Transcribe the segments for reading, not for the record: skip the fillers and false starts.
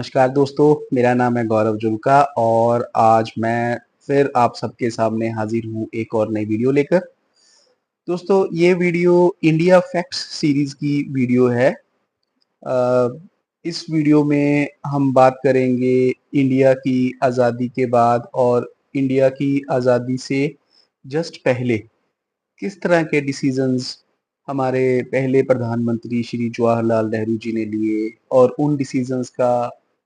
नमस्कार दोस्तों, मेरा नाम है गौरव जुल्का और आज मैं फिर आप सबके सामने हाजिर हूँ एक और नई वीडियो लेकर। दोस्तों, ये वीडियो इंडिया फैक्ट्स सीरीज की वीडियो है। अ, इस वीडियो में हम बात करेंगे इंडिया की आज़ादी के बाद और इंडिया की आज़ादी से जस्ट पहले किस तरह के डिसीजंस हमारे पहले प्रधानमंत्री श्री जवाहरलाल नेहरू जी ने लिए और उन डिसीजंस का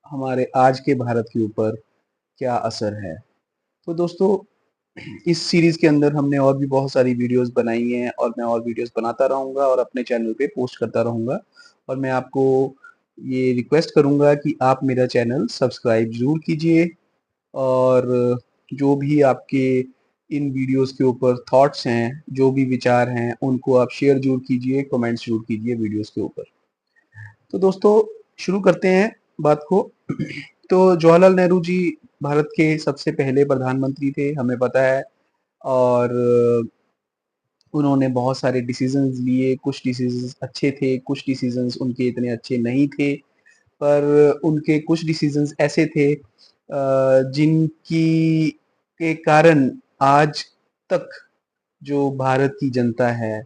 हमारे आज के भारत के ऊपर क्या असर है। तो दोस्तों, इस सीरीज के अंदर हमने और भी बहुत सारी वीडियोस बनाई हैं और मैं और वीडियोस बनाता रहूँगा और अपने चैनल पे पोस्ट करता रहूँगा और मैं आपको ये रिक्वेस्ट करूँगा कि आप मेरा चैनल सब्सक्राइब ज़रूर कीजिए और जो भी आपके इन वीडियोस के ऊपर थॉट्स हैं, जो भी विचार हैं, उनको आप शेयर ज़रूर कीजिए, कमेंट्स ज़रूर कीजिए वीडियोस के ऊपर। तो दोस्तों, शुरू करते हैं बात को। तो जवाहरलाल नेहरू जी भारत के सबसे पहले प्रधानमंत्री थे, हमें पता है। और उन्होंने बहुत सारे डिसीजंस लिए, कुछ डिसीजंस अच्छे थे, कुछ डिसीजंस उनके इतने अच्छे नहीं थे। पर उनके कुछ डिसीजंस ऐसे थे जिनकी के कारण आज तक जो भारत की जनता है,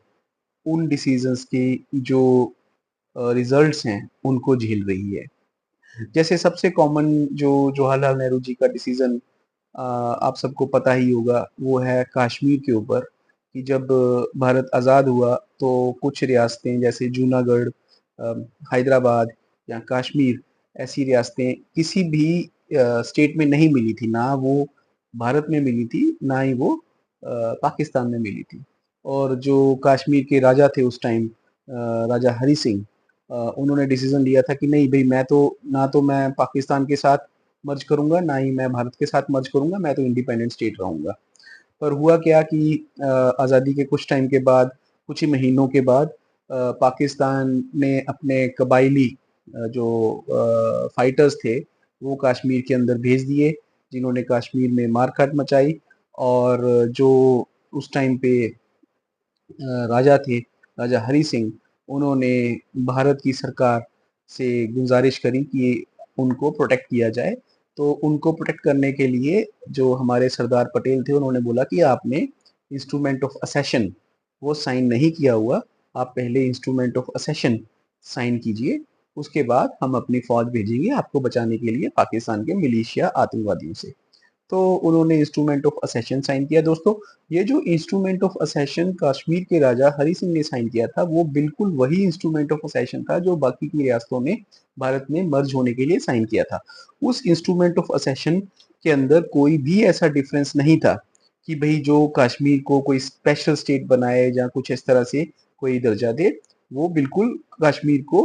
उन डिसीजंस के जो रिजल्ट्स हैं, उनको झेल रही है। जैसे सबसे कॉमन जो जवाहरलाल नेहरू जी का डिसीजन आप सबको पता ही होगा, वो है कश्मीर के ऊपर कि जब भारत आज़ाद हुआ तो कुछ रियासतें जैसे जूनागढ़, हैदराबाद या कश्मीर, ऐसी रियासतें किसी भी स्टेट में नहीं मिली थी। ना वो भारत में मिली थी, ना ही वो पाकिस्तान में मिली थी। और जो कश्मीर के राजा थे उस टाइम, राजा हरी सिंह, उन्होंने डिसीजन लिया था कि नहीं भई, मैं तो ना तो मैं पाकिस्तान के साथ मर्ज करूँगा, ना ही मैं भारत के साथ मर्ज करूँगा, मैं तो इंडिपेंडेंट स्टेट रहूँगा। पर हुआ क्या कि आज़ादी के कुछ टाइम के बाद, कुछ ही महीनों के बाद पाकिस्तान ने अपने कबायली जो फाइटर्स थे, वो कश्मीर के अंदर भेज दिए, जिन्होंने कश्मीर में मार-काट मचाई। और जो उस टाइम पे राजा थे, राजा हरी सिंह, उन्होंने भारत की सरकार से गुज़ारिश करी कि उनको प्रोटेक्ट किया जाए। तो उनको प्रोटेक्ट करने के लिए जो हमारे सरदार पटेल थे, उन्होंने बोला कि आपने इंस्ट्रूमेंट ऑफ असेशन वो साइन नहीं किया हुआ, आप पहले इंस्ट्रूमेंट ऑफ असेशन साइन कीजिए, उसके बाद हम अपनी फ़ौज भेजेंगे आपको बचाने के लिए पाकिस्तान के मिलिशिया आतंकवादियों से। तो उन्होंने इंस्ट्रूमेंट ऑफ असेशन साइन किया। दोस्तों, ये जो इंस्ट्रूमेंट ऑफ असेशन कश्मीर के राजा हरि सिंह ने साइन किया था, वो बिल्कुल वही इंस्ट्रूमेंट ऑफ असेशन था जो बाकी की रियासतों ने भारत में मर्ज होने के लिए साइन किया था। उस इंस्ट्रूमेंट ऑफ असेशन के अंदर कोई भी ऐसा डिफरेंस नहीं था कि भई जो कश्मीर को कोई स्पेशल स्टेट बनाए या कुछ इस तरह से कोई दर्जा दे। वो बिल्कुल कश्मीर को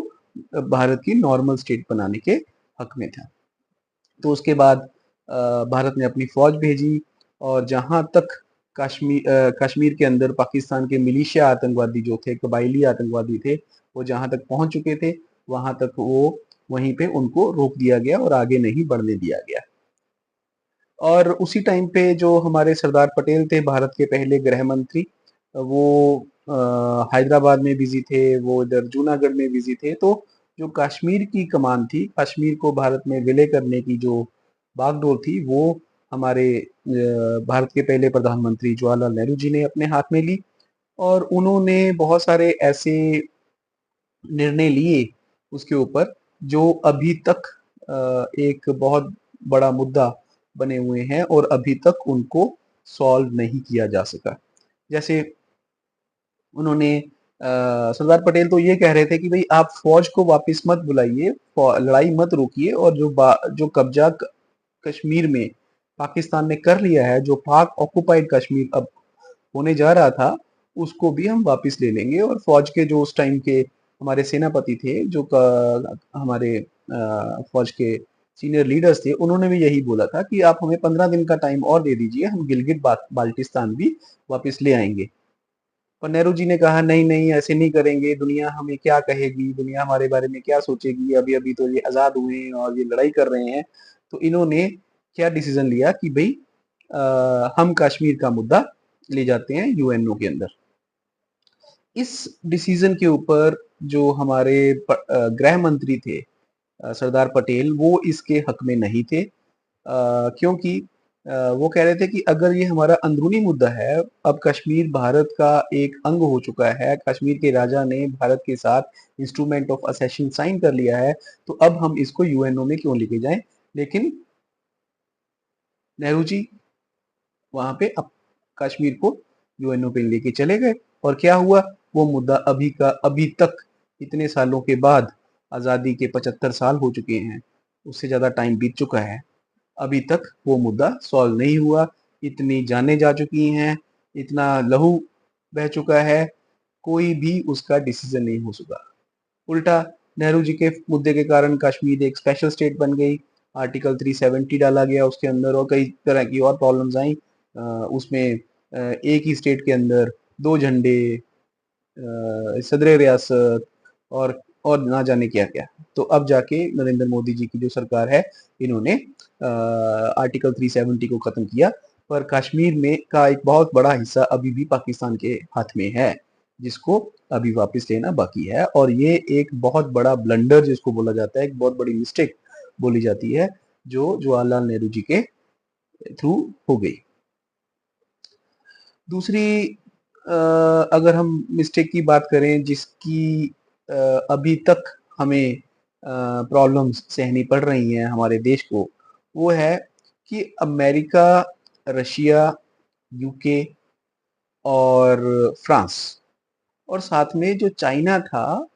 भारत की नॉर्मल स्टेट बनाने के हक में था। तो उसके बाद भारत ने अपनी फ़ौज भेजी और जहाँ तक कश्मीर के अंदर पाकिस्तान के मिलिशिया आतंकवादी जो थे, कबायली आतंकवादी थे, वो जहाँ तक पहुँच चुके थे, वहाँ तक वो वहीं पे उनको रोक दिया गया और आगे नहीं बढ़ने दिया गया। और उसी टाइम पे जो हमारे सरदार पटेल थे, भारत के पहले गृह मंत्री, वो हैदराबाद में बिज़ी थे, वो इधर जूनागढ़ में बिज़ी थे। तो जो कश्मीर की कमान थी, कश्मीर को भारत में विलय करने की जो बागडोर थी, वो हमारे भारत के पहले प्रधानमंत्री जवाहरलाल नेहरू जी ने अपने हाथ में ली। और उन्होंने बहुत सारे ऐसे निर्णय लिए उसके ऊपर, जो अभी तक एक बहुत बड़ा मुद्दा बने हुए हैं और अभी तक उनको सॉल्व नहीं किया जा सका। जैसे उन्होंने सरदार पटेल तो ये कह रहे थे कि भई आप फ़ौज को वापस मत बुलाइए, लड़ाई मत रोकिए, और जो कब्ज़ा कश्मीर में पाकिस्तान ने कर लिया है, जो पाक ऑक्युपाइड कश्मीर अब होने जा रहा था, उसको भी हम वापस ले लेंगे। और फ़ौज के जो उस टाइम के हमारे सेनापति थे, जो हमारे फ़ौज के सीनियर लीडर्स थे, उन्होंने भी यही बोला था कि आप हमें 15 दिन का टाइम और दे दीजिए, हम गिलगित बाल्टिस्तान भी वापस ले आएंगे। पर नेहरू जी ने कहा नहीं नहीं, ऐसे नहीं करेंगे, दुनिया हमें क्या कहेगी, दुनिया हमारे बारे में क्या सोचेगी, अभी अभी तो ये आज़ाद हुए हैं और ये लड़ाई कर रहे हैं। तो इन्होंने क्या डिसीजन लिया कि भाई हम कश्मीर का मुद्दा ले जाते हैं यूएनओ के अंदर। इस डिसीजन के ऊपर जो हमारे गृह मंत्री थे, सरदार पटेल वो इसके हक में नहीं थे, क्योंकि वो कह रहे थे कि अगर ये हमारा अंदरूनी मुद्दा है, अब कश्मीर भारत का एक अंग हो चुका है, कश्मीर के राजा ने भारत के साथ इंस्ट्रूमेंट ऑफ असेशन साइन कर लिया है, तो अब हम इसको यूएनओ में क्यों लेके जाएं। लेकिन नेहरू जी वहां पे अब कश्मीर को यूएनओ पे लेके चले गए, और क्या हुआ, वो मुद्दा अभी का अभी तक, इतने सालों के बाद, आजादी के 75 साल हो चुके हैं, उससे ज्यादा टाइम बीत चुका है, अभी तक वो मुद्दा सॉल्व नहीं हुआ। इतनी जानें जा चुकी हैं, इतना लहू बह चुका है, कोई भी उसका डिसीजन नहीं हो सका। उल्टा नेहरू जी के मुद्दे के कारण कश्मीर एक स्पेशल स्टेट बन गई, आर्टिकल 370 डाला गया उसके अंदर, और कई तरह की और प्रॉब्लम्स आई। उसमें एक ही स्टेट के अंदर दो झंडे, सदर रियासत, और ना जाने क्या क्या। तो अब जाके नरेंद्र मोदी जी की जो सरकार है, इन्होंने आर्टिकल 370 को खत्म किया, पर कश्मीर में का एक बहुत बड़ा हिस्सा अभी भी पाकिस्तान के हाथ में है, जिसको अभी वापस लेना बाकी है। और ये एक बहुत बड़ा ब्लंडर जिसको बोला जाता है, एक बहुत बड़ी मिस्टेक बोली जाती है, जो जवाहरलाल नेहरू जी के थ्रू हो गई। दूसरी, अगर हम मिस्टेक की बात करें जिसकी अभी तक हमें प्रॉब्लम्स सहनी पड़ रही हैं हमारे देश को, वो है कि अमेरिका, रशिया, यूके और फ्रांस, और साथ में जो चाइना था,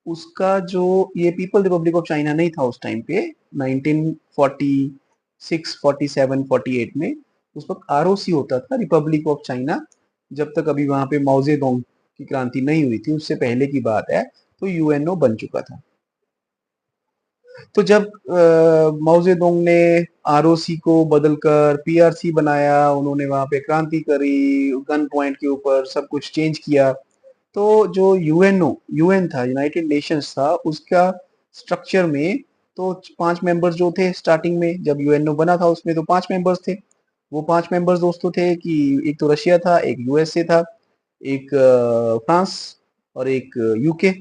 उसका जो, ये पीपल रिपब्लिक ऑफ चाइना नहीं था उस टाइम पे, 1946, 47, 48 में, उस वक्त आरओसी होता था, रिपब्लिक ऑफ चाइना। जब तक अभी वहां पे माओ जेडोंग की क्रांति नहीं हुई थी, उससे पहले की बात है, तो यूएनओ बन चुका था। तो जब माओ जेडोंग ने आरओसी को बदलकर पीआरसी बनाया, उन्होंने वहां पे क्रांति करी, गन पॉइंट के ऊपर सब कुछ चेंज किया, तो जो यूएन था, यूनाइटेड नेशंस था, उसका स्ट्रक्चर में तो 5 मेंबर्स जो थे स्टार्टिंग में, जब यूएनओ बना था उसमें तो 5 मेंबर्स थे। वो 5 मेंबर्स दोस्तों थे कि एक तो रशिया था, एक यूएसए था, एक फ्रांस, और एक यूके,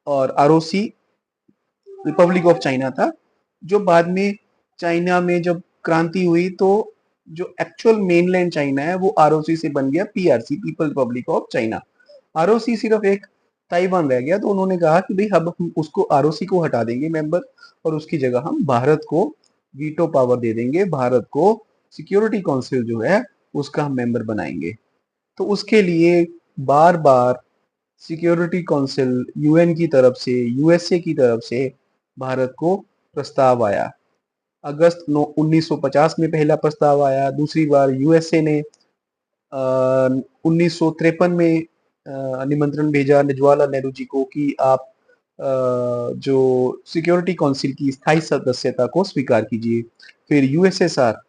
और आरओसी रिपब्लिक ऑफ चाइना था। जो बाद में चाइना में जब क्रांति हुई, तो जो एक्चुअल मेनलैंड चाइना है, वो आरओसी से बन गया PRC, people Republic of China. ROC सिर्फ एक ताइवान रह गया, तो उन्होंने कहा कि भाई अब हम उसको, आरओसी को हटा देंगे मेंबर, और उसकी जगह हम भारत को वीटो पावर दे देंगे, भारत को सिक्योरिटी काउंसिल जो है उसका हम मेंबर बनाएंगे। तो उसके लिए बार बार सिक्योरिटी काउंसिल, यूएन की तरफ से, यूएसए की तरफ से भारत को प्रस्ताव आया। अगस्त 1950 में पहला प्रस्ताव आया, दूसरी बार यूएसए ने 1953 में निमंत्रण भेजा जवाहरलाल नेहरू जी को कि आप जो सिक्योरिटी काउंसिल की स्थायी सदस्यता को स्वीकार कीजिए। फिर यूएसएसआर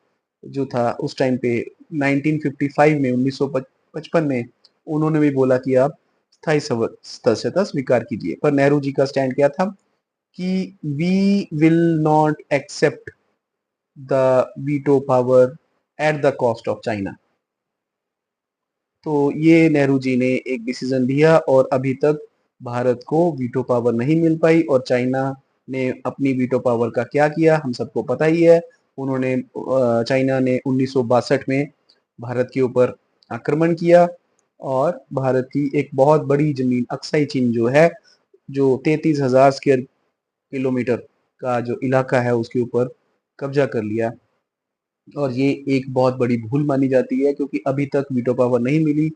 जो था उस टाइम पे 1955 में, 1955 में, उन्होंने भी बोला कि आप स्थायी सदस्यता स्वीकार कीजिए। पर नेहरू जी का स्टैंड क्या था कि we will not accept the veto power at the cost of China. तो ये नेहरू जी ने एक डिसीजन लिया, और अभी तक भारत को वीटो पावर नहीं मिल पाई। और चाइना ने अपनी वीटो पावर का क्या किया हम सबको पता ही है। उन्होंने चाइना ने 1962 में भारत के ऊपर आक्रमण किया, और भारत की एक बहुत बड़ी जमीन, अक्साई चीन जो है, जो 33,000 स्क्वायर किलोमीटर का जो इलाका है, उसके ऊपर कब्जा कर लिया। और ये एक बहुत बड़ी भूल मानी जाती है, क्योंकि अभी तक वीटो पावर नहीं मिली।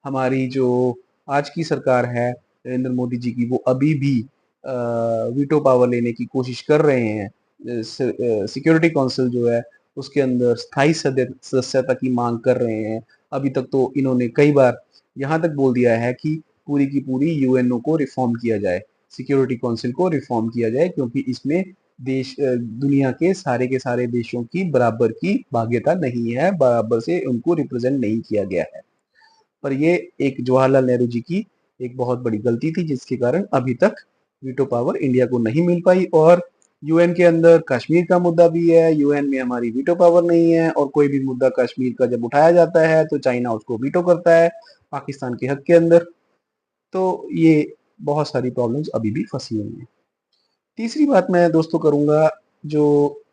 हमारी जो आज की सरकार है नरेंद्र मोदी जी की, वो अभी भी वीटो पावर लेने की कोशिश कर रहे हैं। सिक्योरिटी काउंसिल जो है उसके अंदर स्थायी सदस्यता की मांग कर रहे हैं। अभी तक तो इन्होंने कई बार यहाँ तक बोल दिया है कि पूरी की पूरी यूएनओ को रिफॉर्म किया जाए, सिक्योरिटी काउंसिल को रिफॉर्म किया जाए, क्योंकि इसमें दुनिया के सारे देशों की बराबर की भाग्यता नहीं है, बराबर से उनको रिप्रेजेंट नहीं किया गया है। पर ये एक जवाहरलाल नेहरू जी की एक बहुत बड़ी गलती थी, जिसके कारण अभी तक वीटो पावर इंडिया को नहीं मिल पाई। और यूएन के अंदर कश्मीर का मुद्दा भी है, यूएन में हमारी वीटो पावर नहीं है, और कोई भी मुद्दा कश्मीर का जब उठाया जाता है तो चाइना उसको वीटो करता है पाकिस्तान के हक के अंदर। तो ये बहुत सारी प्रॉब्लम्स अभी भी फंसी हुई हैं। तीसरी बात मैं दोस्तों करूँगा, जो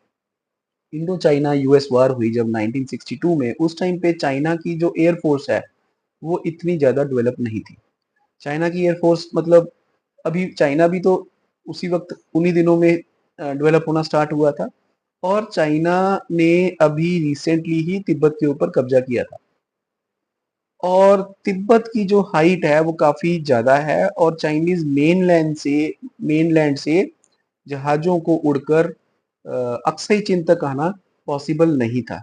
इंडो चाइना यूएस वॉर हुई जब 1962 में, उस टाइम पे चाइना की जो एयर फोर्स है, वो इतनी ज़्यादा डेवलप नहीं थी। चाइना की एयर फोर्स मतलब अभी चाइना भी तो उसी वक़्त उन्हीं दिनों में डेवलप होना स्टार्ट हुआ था, और चाइना ने अभी रिसेंटली ही तिब्बत के ऊपर कब्ज़ा किया था। और तिब्बत की जो हाइट है वो काफ़ी ज़्यादा है, और चाइनीज़ मेनलैंड से जहाज़ों को उड़कर अक्साई चीन तक आना पॉसिबल नहीं था।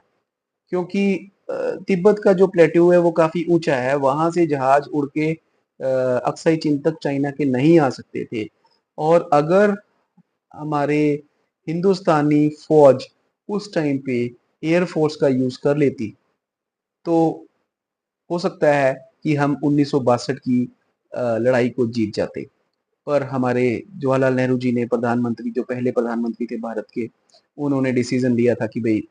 क्योंकि तिब्बत का जो प्लेट्यू है वो काफ़ी ऊँचा है, वहाँ से जहाज़ उड़ के अक्साई चीन तक चाइना के नहीं आ सकते थे। और अगर हमारे हिंदुस्तानी फ़ौज उस टाइम पे एयर फ़ोर्स का यूज़ कर लेती, तो हो सकता है कि हम 1962 की लड़ाई को जीत जाते। पर हमारे जवाहरलाल नेहरू जी ने, प्रधानमंत्री जो पहले प्रधानमंत्री थे भारत के, उन्होंने डिसीज़न लिया था कि भई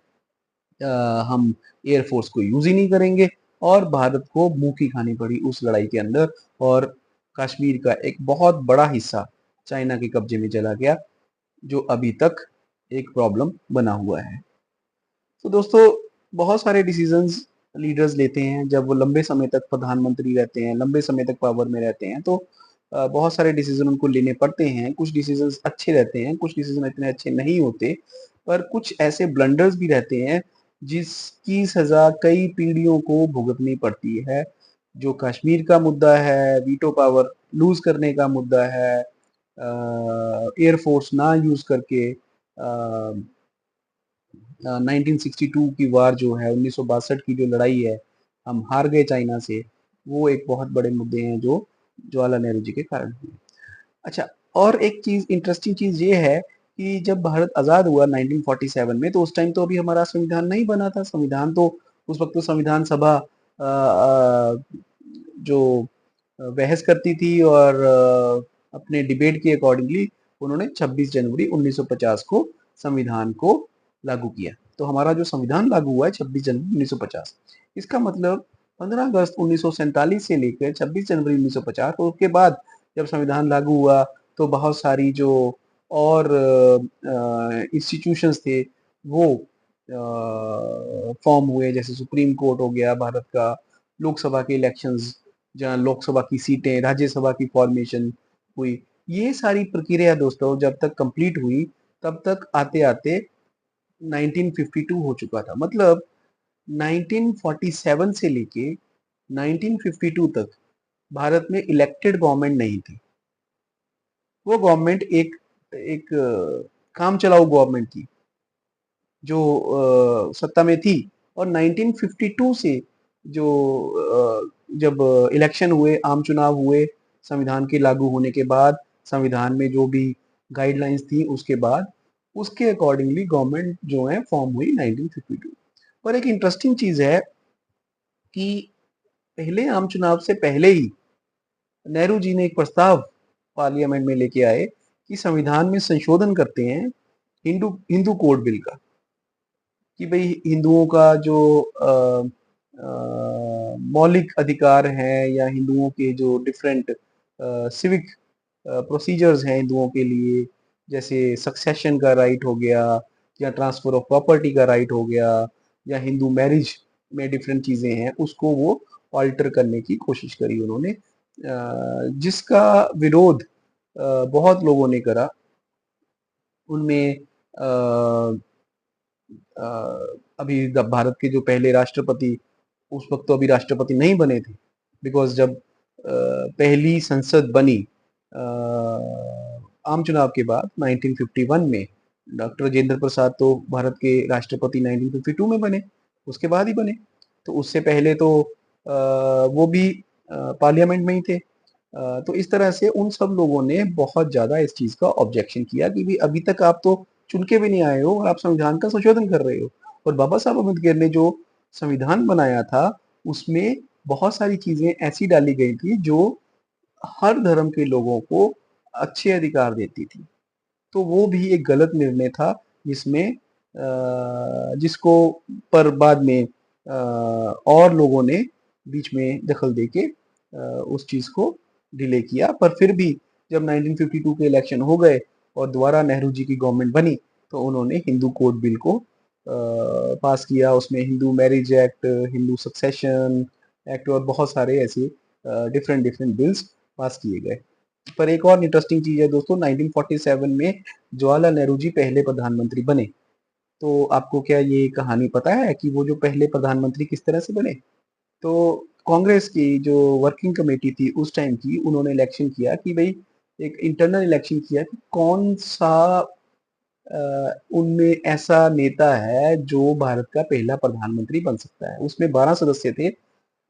हम एयर फ़ोर्स को यूज़ ही नहीं करेंगे, और भारत को मुँह की खानी पड़ी उस लड़ाई के अंदर, और कश्मीर का एक बहुत बड़ा हिस्सा चाइना के कब्ज़े में चला गया, जो अभी तक एक प्रॉब्लम बना हुआ है। तो दोस्तों, बहुत सारे डिसीजंस लीडर्स लेते हैं जब वो लंबे समय तक प्रधानमंत्री रहते हैं, लंबे समय तक पावर में रहते हैं, तो बहुत सारे डिसीजन उनको लेने पड़ते हैं। कुछ डिसीजंस अच्छे रहते हैं, कुछ डिसीजन इतने अच्छे नहीं होते, पर कुछ ऐसे ब्लंडर्स भी रहते हैं जिसकी सजा कई पीढ़ियों को भुगतनी पड़ती है। जो कश्मीर का मुद्दा है, वीटो पावर लूज करने का मुद्दा है, एयरफोर्स ना यूज करके 1962 की वार जो है, 1962 की जो लड़ाई है, हम हार गए चाइना से, वो एक बहुत बड़े मुद्दे हैं जो जवाहरलाल नेहरू जी के कारण हुए। अच्छा, और एक चीज़, इंटरेस्टिंग चीज़ ये है कि जब भारत आज़ाद हुआ 1947 में, तो उस टाइम तो अभी हमारा संविधान नहीं बना था। संविधान तो उस वक़्त तो संविधान सभा जो बहस करती थी, और अपने डिबेट के अकॉर्डिंगली उन्होंने 26 जनवरी 1950 को संविधान को लागू किया। तो हमारा जो संविधान लागू हुआ है 26 जनवरी 1950। इसका मतलब 15 अगस्त 1947 से लेकर 26 जनवरी 1950, तो उसके बाद जब संविधान लागू हुआ, तो बहुत सारी जो और इंस्टीट्यूशंस थे वो फॉर्म हुए, जैसे सुप्रीम कोर्ट हो गया भारत का, लोकसभा के इलेक्शंस, जहाँ लोकसभा की सीटें, राज्यसभा की फॉर्मेशन हुई। ये सारी प्रक्रिया दोस्तों जब तक कंप्लीट हुई, तब तक आते-आते 1952 हो चुका था। मतलब 1947 से लेके 1952 तक भारत में इलेक्टेड गवर्नमेंट नहीं थी। वो गवर्नमेंट एक एक काम चलाऊ गवर्नमेंट थी, जो सत्ता में थी। और 1952 से जो जब इलेक्शन हुए, आम चुनाव हुए, संविधान के लागू होने के बाद, संविधान में जो भी गाइडलाइंस थी उसके बाद, उसके अकॉर्डिंगली गवर्नमेंट जो है फॉर्म हुई 1952। पर एक इंटरेस्टिंग चीज़ है कि पहले आम चुनाव से पहले ही नेहरू जी ने एक प्रस्ताव पार्लियामेंट में लेके आए कि संविधान में संशोधन करते हैं हिंदू हिंदू कोड बिल का, कि भाई हिंदुओं का जो मौलिक अधिकार हैं, या हिंदुओं के जो डिफरेंट सिविक प्रोसीजर्स हैं हिंदुओं के लिए, जैसे सक्सेशन का राइट हो गया, या ट्रांसफर ऑफ प्रॉपर्टी का राइट हो गया, या हिंदू मैरिज में डिफरेंट चीज़ें हैं, उसको वो ऑल्टर करने की कोशिश करी उन्होंने, जिसका विरोध बहुत लोगों ने करा। उनमें अभी भारत के जो पहले राष्ट्रपति, उस वक्त तो अभी राष्ट्रपति नहीं बने थे, बिकॉज जब पहली संसद बनी आम चुनाव के बाद 1951 में, डॉक्टर राजेंद्र प्रसाद तो भारत के राष्ट्रपति 1952 में बने, उसके बाद ही बने। तो उससे पहले तो वो भी पार्लियामेंट में ही थे। तो इस तरह से उन सब लोगों ने बहुत ज़्यादा इस चीज़ का ऑब्जेक्शन किया कि भाई अभी तक आप तो चुन के भी नहीं आए हो, और आप संविधान का संशोधन कर रहे हो। और बाबा साहब अम्बेडकर ने जो संविधान बनाया था, उसमें बहुत सारी चीज़ें ऐसी डाली गई थी जो हर धर्म के लोगों को अच्छे अधिकार देती थी। तो वो भी एक गलत निर्णय था, जिसमें जिसको पर बाद में और लोगों ने बीच में दखल देके उस चीज़ को डिले किया। पर फिर भी जब 1952 के इलेक्शन हो गए, और दोबारा नेहरू जी की गवर्नमेंट बनी तो उन्होंने हिंदू कोड बिल को पास किया। उसमें Hindu marriage act, Hindu succession act और बहुत सारे ऐसे डिफरेंट डिफरेंट बिल्स पास किए गए। पर एक और इंटरेस्टिंग चीज है दोस्तों, 1947 में जवाहरलाल नेहरू जी पहले प्रधानमंत्री बने। तो आपको क्या ये कहानी पता है कि वो जो पहले प्रधानमंत्री किस तरह से बने? तो कांग्रेस की जो वर्किंग कमेटी थी उस टाइम की, उन्होंने इलेक्शन किया कि भाई एक इंटरनल इलेक्शन किया कि कौन सा उनमें ऐसा नेता है जो भारत का पहला प्रधानमंत्री बन सकता है। उसमें 12 सदस्य थे।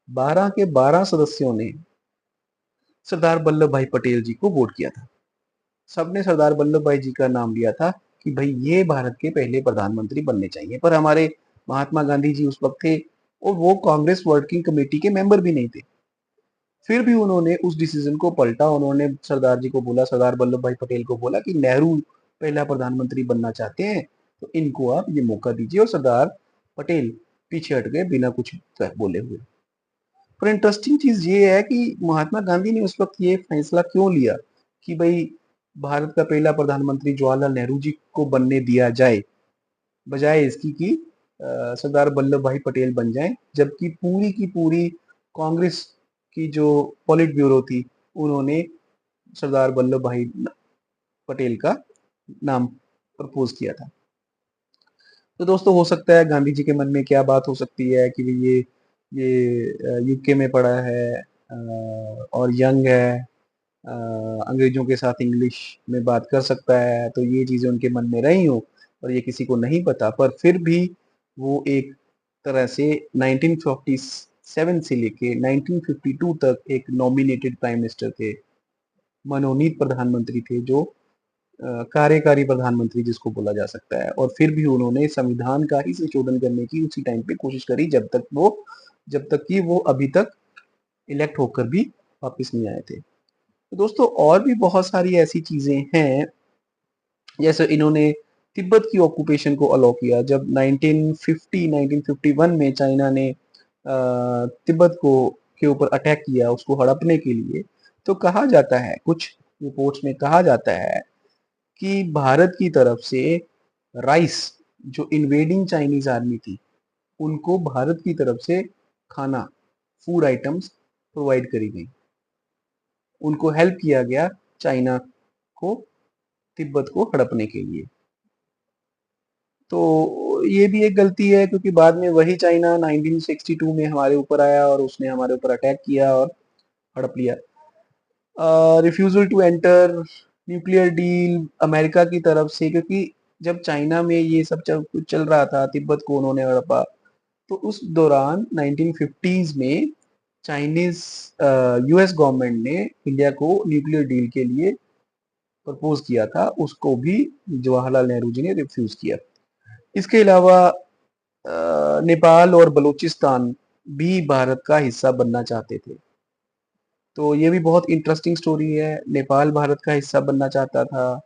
12 के 12 सदस्यों ने सरदार वल्लभ भाई पटेल जी को वोट किया था। सबने सरदार वल्लभ भाई जी का नाम लिया था कि भाई ये भारत के पहले प्रधानमंत्री बनने चाहिए। पर हमारे महात्मा गांधी जी उस वक्त थे और वो कांग्रेस वर्किंग कमेटी के मेंबर भी नहीं थे। फिर भी उन्होंने उस डिसीजन को पलटा। उन्होंने सरदार जी को बोला, सरदार वल्लभ भाई पटेल को बोला कि नेहरू पहला प्रधानमंत्री बनना चाहते हैं तो इनको आप ये मौका दीजिए। और सरदार पटेल पीछे हट गए बिना कुछ बोले हुए। पर इंटरेस्टिंग चीज ये है कि महात्मा गांधी ने उस वक्त ये फैसला क्यों लिया कि भाई भारत का पहला प्रधानमंत्री जवाहरलाल नेहरू जी को बनने दिया जाए, बजाय इसकी कि सरदार वल्लभ भाई पटेल बन जाएं। जबकि पूरी की पूरी कांग्रेस की जो पॉलिट ब्यूरो थी उन्होंने सरदार वल्लभ भाई पटेल का नाम प्रपोज किया था। तो दोस्तों हो सकता है गांधी जी के मन में क्या बात हो सकती है कि ये यूके में पढ़ा है और यंग है, अंग्रेजों के साथ इंग्लिश में बात कर सकता है, तो ये चीजें उनके मन में रही हो और ये किसी को नहीं पता। पर फिर भी वो एक तरह से 1947 से लेके 1952 तक एक नॉमिनेटेड प्राइम मिनिस्टर थे, मनोनीत प्रधानमंत्री थे, जो कार्यकारी प्रधानमंत्री जिसको बोला जा सकता है। और फिर भी उन्होंने संविधान का ही संशोधन करने की उसी टाइम पे कोशिश करी जब तक कि वो अभी तक इलेक्ट होकर भी वापस नहीं आए थे। तो दोस्तों और भी बहुत सारी ऐसी चीजें हैं, जैसे इन्होंने तिब्बत की ऑक्यूपेशन को अलाउ किया। जब 1951 में चाइना ने तिब्बत को के ऊपर अटैक किया उसको हड़पने के लिए, तो कहा जाता है, कुछ रिपोर्ट्स में कहा जाता है कि भारत की तरफ से राइस, जो इन्वेडिंग चाइनीज आर्मी थी, उनको भारत की तरफ से खाना, फूड आइटम्स प्रोवाइड करी गई। उनको हेल्प किया गया चाइना को तिब्बत को हड़पने के लिए। तो ये भी एक गलती है क्योंकि बाद में वही चाइना 1962 में हमारे ऊपर आया और उसने हमारे ऊपर अटैक किया और हड़प लिया। Refusal to enter nuclear deal America की तरफ से, क्योंकि जब चाइना में ये सब कुछ चल रहा था, तिब्बत को उन्होंने हड़पा, तो उस दौरान 1950s में चाइनीज यूएस गवर्नमेंट ने इंडिया को न्यूक्लियर डील के लिए प्रपोज किया था, उसको भी जवाहरलाल नेहरू जी ने रिफ्यूज किया। इसके अलावा नेपाल और बलूचिस्तान भी भारत का हिस्सा बनना चाहते थे। तो ये भी बहुत इंटरेस्टिंग स्टोरी है। नेपाल भारत का हिस्सा बनना चाहता था।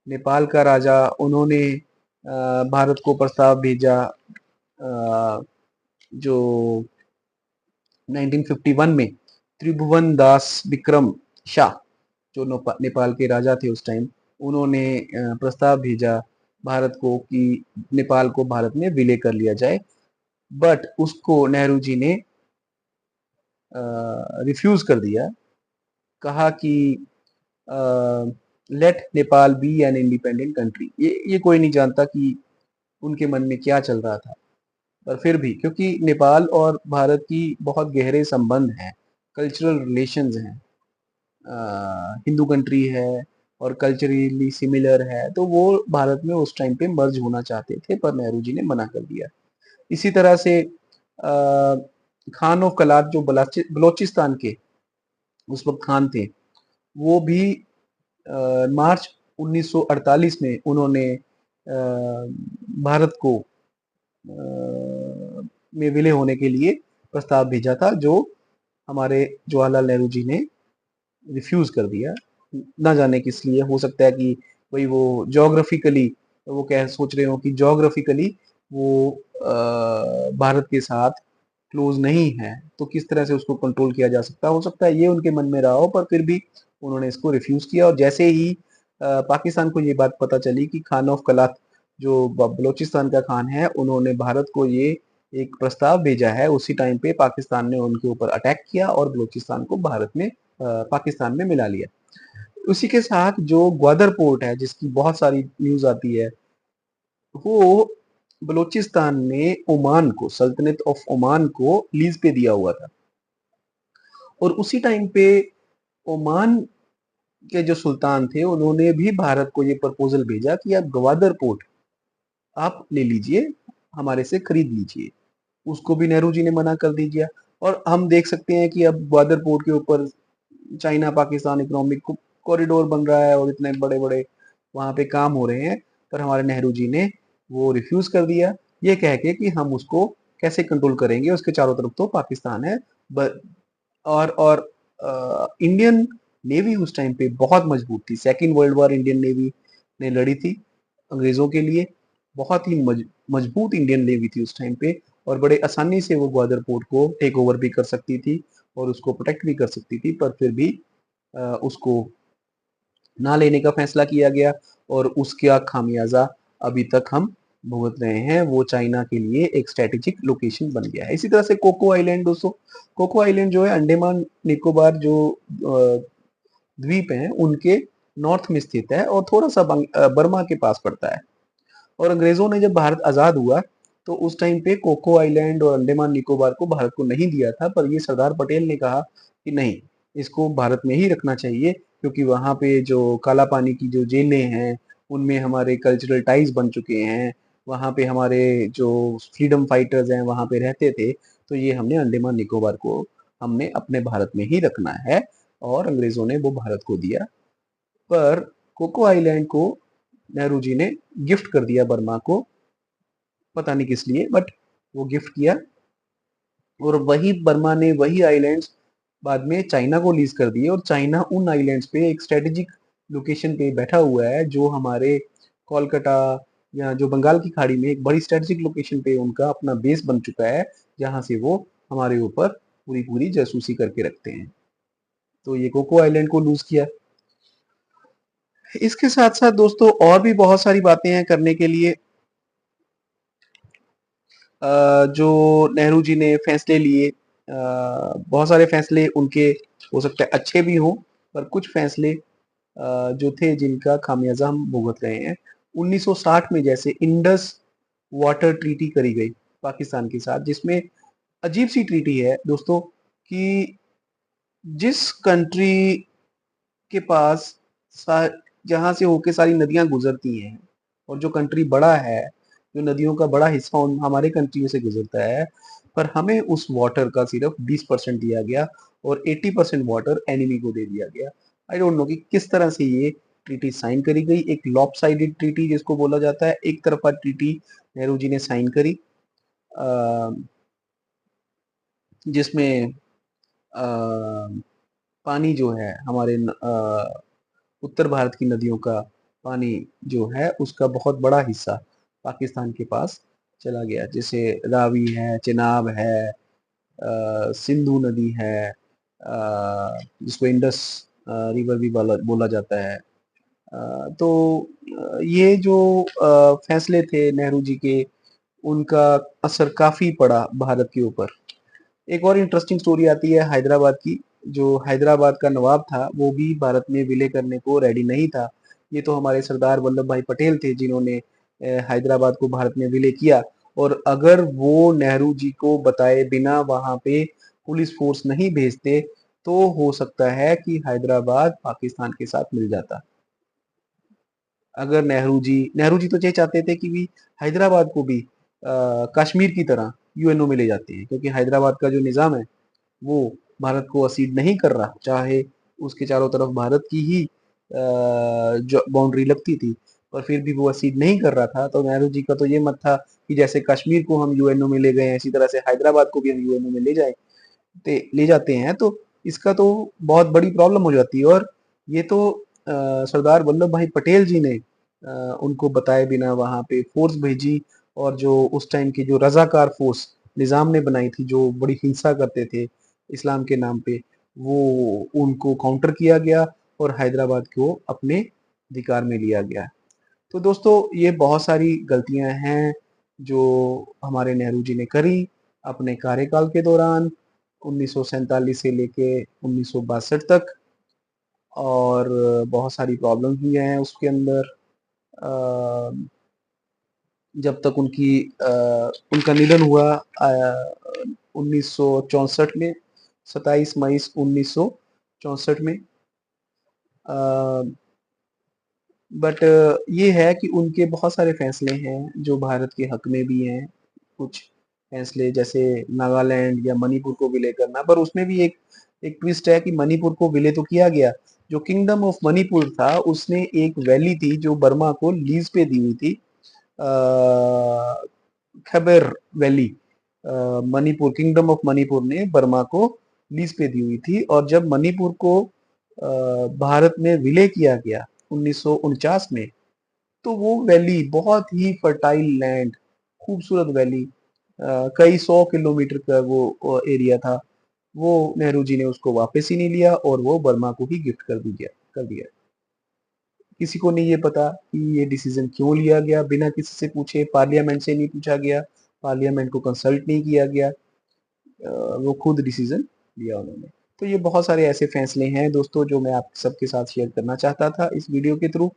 नेपाल का राजा, उन्होंने भारत को प्रस्ताव भेजा। जो 1951 में त्रिभुवन दास विक्रम शाह, जो नेपाल के राजा थे उस टाइम, उन्होंने प्रस्ताव भेजा भारत को कि नेपाल को भारत में विलय कर लिया जाए। बट उसको नेहरू जी ने रिफ्यूज कर दिया। कहा कि let Nepal be an independent country. ये कोई नहीं जानता कि उनके मन में क्या चल रहा था। पर फिर भी क्योंकि नेपाल और भारत की बहुत गहरे संबंध हैं, कल्चरल रिलेशंस हैं, हिंदू कंट्री है और कल्चरली सिमिलर है, तो वो भारत में उस टाइम पे मर्ज होना चाहते थे, पर नेहरू जी ने मना कर दिया। इसी तरह से खान ऑफ कलात, जो बलोचिस्तान के उस वक्त खान थे, वो भी मार्च 1948 में उन्होंने भारत को में विलय होने के लिए प्रस्ताव भेजा था, जो हमारे जवाहरलाल नेहरू जी ने रिफ्यूज कर दिया। ना जाने किस लिए, हो सकता है कि कोई वो जोग्राफिकली, वो कह सोच रहे हो कि जोग्राफिकली वो भारत के साथ क्लोज नहीं है, तो किस तरह से उसको कंट्रोल किया जा सकता है, हो सकता है ये उनके मन में रहा हो। पर फिर भी उन्होंने इसको रिफ्यूज किया। और जैसे ही पाकिस्तान को ये बात पता चली कि खान ऑफ कलात जो बलूचिस्तान का खान है, उन्होंने भारत को ये एक प्रस्ताव भेजा है। उसी टाइम पे पाकिस्तान ने उनके ऊपर अटैक किया और बलूचिस्तान को भारत में पाकिस्तान में मिला लिया। उसी के साथ जो ग्वादर पोर्ट है, जिसकी बहुत सारी न्यूज आती है, वो बलूचिस्तान ने ओमान को, सल्तनत ऑफ ओमान को लीज पे दिया हुआ था। और उसी टाइम पे ओमान के जो सुल्तान थे, उन्होंने भी भारत को ये प्रपोजल भेजा कि आप ग्वादर पोर्ट आप ले लीजिए, हमारे से खरीद लीजिए। उसको भी नेहरू जी ने मना कर दिया। और हम देख सकते हैं कि अब ग्वादर पोर्ट के ऊपर चाइना पाकिस्तान इकोनॉमिक कॉरिडोर बन रहा है और इतने बड़े बड़े वहां पे काम हो रहे हैं, पर हमारे नेहरू जी ने वो रिफ्यूज कर दिया, ये कह के कि हम उसको कैसे कंट्रोल करेंगे, उसके चारों तरफ तो पाकिस्तान है। और इंडियन नेवी उस टाइम पे बहुत मजबूत थी। Second world war Indian navy ने लड़ी थी अंग्रेजों के लिए। बहुत ही मजबूत इंडियन नेवी थी उस टाइम पे, और बड़े आसानी से वो ग्वादर पोर्ट को टेक ओवर भी कर सकती थी और उसको प्रोटेक्ट भी कर सकती थी, पर फिर भी उसको ना लेने का फैसला किया गया और उसका खामियाजा अभी तक हम भुगत रहे हैं। वो चाइना के लिए एक स्ट्रेटेजिक लोकेशन बन गया है। इसी तरह से कोको आइलैंड दोस्तों, कोको आइलैंड जो है अंडमान निकोबार जो द्वीप हैं उनके नॉर्थ में स्थित है और थोड़ा सा बर्मा के पास पड़ता है। और अंग्रेजों ने जब भारत आजाद हुआ तो उस टाइम पे कोको आइलैंड और अंडमान निकोबार को भारत को नहीं दिया था, पर ये सरदार पटेल ने कहा कि नहीं, इसको भारत में ही रखना चाहिए, क्योंकि वहां पे जो काला पानी की जो जेलें हैं उनमें हमारे कल्चरल टाइज बन चुके हैं। वहां पे हमारे जो फ्रीडम फाइटर्स हैं वहां पे रहते थे, तो ये हमने अंडमान निकोबार को हमने अपने भारत में ही रखना है, और अंग्रेजों ने वो भारत को दिया। पर कोको आइलैंड को नेहरू जी ने गिफ्ट कर दिया बर्मा को, पता नहीं किस लिए, बट वो गिफ्ट किया। और वही बर्मा ने वही आइलैंड्स बाद में चाइना को लीज कर दिए, और चाइना उन आइलैंड्स पे एक स्ट्रेटेजिक लोकेशन पे बैठा हुआ है, जो हमारे कोलकाता या जो बंगाल की खाड़ी में एक बड़ी स्ट्रेटेजिक लोकेशन पे उनका अपना बेस बन चुका है, जहां से वो हमारे ऊपर पूरी पूरी जासूसी करके रखते हैं। तो ये कोको आइलैंड को लूज किया। इसके साथ साथ दोस्तों और भी बहुत सारी बातें हैं करने के लिए। जो नेहरू जी ने फैसले लिए, बहुत सारे फैसले उनके हो सकता है अच्छे भी हों, पर कुछ फैसले जो थे जिनका खामियाजा हम भुगत रहे हैं। 1960 में जैसे इंडस वाटर ट्रीटी करी गई पाकिस्तान के साथ, जिसमें अजीब सी ट्रीटी है दोस्तों कि जिस कंट्री के पास जहां से होके सारी नदियां गुजरती हैं, और जो कंट्री बड़ा है, जो नदियों का बड़ा हिस्सा हमारे कंट्री से गुजरता है, पर हमें उस वाटर का सिर्फ 20% दिया गया और 80% वाटर एनिमी को दे दिया गया। आई डोंट नो कि किस तरह से ये ट्रीटी साइन करी गई, एक लॉपसाइडेड ट्रीटी जिसको बोला जाता है, एक तरफा ट्रीटी नेहरू जी ने साइन करी, जिसमें पानी जो है हमारे उत्तर भारत की नदियों का पानी जो है उसका बहुत बड़ा हिस्सा पाकिस्तान के पास चला गया, जैसे रावी है, चिनाब है, सिंधु नदी है, जिसको इंडस रिवर भी बोला जाता है। तो ये जो फैसले थे नेहरू जी के, उनका असर काफी पड़ा भारत के ऊपर। एक और इंटरेस्टिंग स्टोरी आती है हैदराबाद की। जो हैदराबाद का नवाब था वो भी भारत में विलय करने को रेडी नहीं था। ये तो हमारे सरदार वल्लभ भाई पटेल थे जिन्होंने हैदराबाद को भारत में विलय किया। और अगर वो नेहरू जी को बताए बिना वहां पे पुलिस फोर्स नहीं भेजते, तो हो सकता है कि हैदराबाद पाकिस्तान के साथ मिल जाता। अगर नेहरू जी तो ये चाहते थे कि भी हैदराबाद को भी कश्मीर की तरह यूएनओ में ले जाते हैं, क्योंकि हैदराबाद का जो निज़ाम है वो भारत को असीड नहीं कर रहा, चाहे उसके चारों तरफ भारत की ही जो बाउंड्री लगती थी, पर फिर भी वो असीड नहीं कर रहा था। तो नेहरू जी का तो ये मत था कि जैसे कश्मीर को हम यूएनओ में ले गए हैं, इसी तरह से हैदराबाद को भी हम यूएनओ में ले जाते हैं, तो इसका तो बहुत बड़ी प्रॉब्लम हो जाती है। और ये तो सरदार वल्लभ भाई पटेल जी ने उनको बताए बिना वहां पे फोर्स भेजी, और जो उस टाइम की जो रजाकार फोर्स निजाम ने बनाई थी, जो बड़ी हिंसा करते थे इस्लाम के नाम पे, वो उनको काउंटर किया गया और हैदराबाद को अपने अधिकार में लिया गया। तो दोस्तों ये बहुत सारी गलतियां हैं जो हमारे नेहरू जी ने करी अपने कार्यकाल के दौरान 1947 से लेके 1962 तक, और बहुत सारी प्रॉब्लम हुई हैं उसके अंदर। अ, जब तक उनका निधन हुआ 1964 में, 27 मई 1964 में। बट ये है कि उनके बहुत सारे फैसले हैं जो भारत के हक में भी हैं। कुछ फैसले जैसे नागालैंड या मणिपुर को विलय करना, पर उसमें भी एक एक ट्विस्ट है कि मणिपुर को विलय तो किया गया। जो किंगडम ऑफ मणिपुर था उसने एक वैली थी जो बर्मा को लीज पे दी हुई थी, Khyber valley. Manipur, kingdom of Manipur ने बर्मा को लीज पे दी हुई थी, और जब मणिपुर को भारत में विलय किया गया 1949 में, तो वो वैली बहुत ही फर्टाइल लैंड, खूबसूरत वैली, कई 100 किलोमीटर का वो एरिया था, वो नेहरू जी ने उसको वापस ही नहीं लिया और वो बर्मा को ही गिफ्ट कर दिया। किसी को नहीं ये पता कि ये डिसीजन क्यों लिया गया, बिना किसी से पूछे, पार्लियामेंट से नहीं पूछा गया, पार्लियामेंट को कंसल्ट नहीं किया गया, वो खुद डिसीजन लिया उन्होंने। तो ये बहुत सारे ऐसे फैसले हैं दोस्तों जो मैं आप सबके साथ शेयर करना चाहता था इस वीडियो के थ्रू।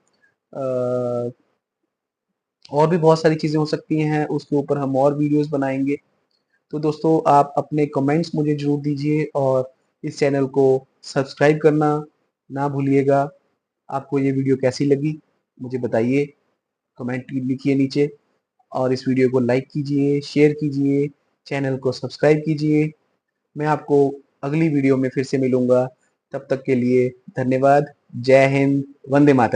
और भी बहुत सारी चीज़ें हो सकती हैं, उसके ऊपर हम और वीडियोस बनाएंगे। तो दोस्तों आप अपने कमेंट्स मुझे ज़रूर दीजिए, और इस चैनल को सब्सक्राइब करना ना भूलिएगा। आपको ये वीडियो कैसी लगी मुझे बताइए, कमेंट लिखिए नीचे, और इस वीडियो को लाइक कीजिए, शेयर कीजिए, चैनल को सब्सक्राइब कीजिए। मैं आपको अगली वीडियो में फिर से मिलूंगा, तब तक के लिए धन्यवाद। जय हिंद, वंदे मातरम।